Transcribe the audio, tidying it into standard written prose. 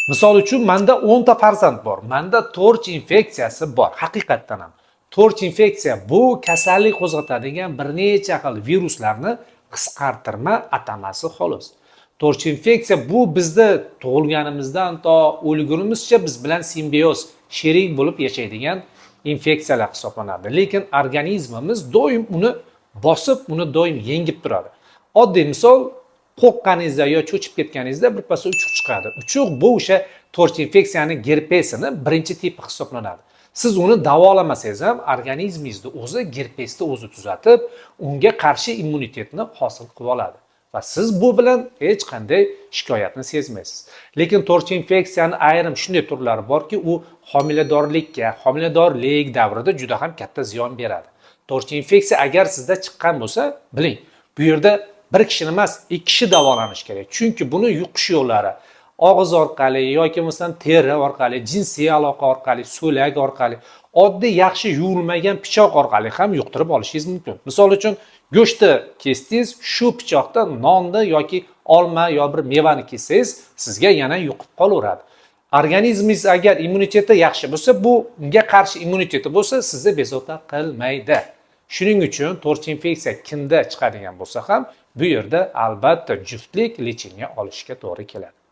Misol uchun menda 10 ta farzand bor. Menda torch infeksiyasi bor. Haqiqatdan ham. Torch infeksiya bu kasallik qo'zg'atadigan bir necha xil viruslarni qisqartirma atamasi xolos. Torch infeksiya bu bizda tug'ilganimizdan to o'lgunimizcha biz bilan simbioz, sherik bo'lib yashaydigan infeksiyalar hisoblanadi. Lekin organizmimiz doim uni bosib, uni doim yengib turadi. Oddiy misol, qo'rqqaningizda yo cho'chib ketganingizda birpasda uchuq chiqadi. Uchuq bu o'sha torch infeksiyani gerpesini birinchi tipi hisoblanadi. Siz uni davolamasangiz ham organizmingizni o'zi gerpesni o'zi tuzatib, unga qarshi immunitetni hosil qilib oladi. Va siz bu bilan hech qanday shikoyatni sezmaysiz. Lekin torch infeksiyani ayrim shunday turlari borki, u homiladorlik davrida juda ham katta ziyon beradi. Torch infeksiya agar sizda chiqqan bo'lsa, biling, bu yerda bir kishi emas, 2 kishi davolanish kerak. Chunki buni yuqish yo'llari og'iz orqali yoki bo'lmasam teri orqali, jinsiy aloqa orqali, so'lak orqali, oddiy yaxshi yuvilmagan pichoq orqali ham yuqtirib olishingiz mumkin. Misol uchun, go'shtni kesdingiz, shu pichoqda nonni yoki olma yo bir mevani kessangiz, sizga yana yuqib qolaveradi. Organizmingiz agar immuniteti yaxshi bo'lsa, bu unga qarshi immuniteti bo'lsa, sizni bezovta qilmaydi. Shuning uchun torch infeksiya kimda chiqadigan bo'lsa ham, bu yerda albatta juftlik lecheniya olishga to'g'ri keladi.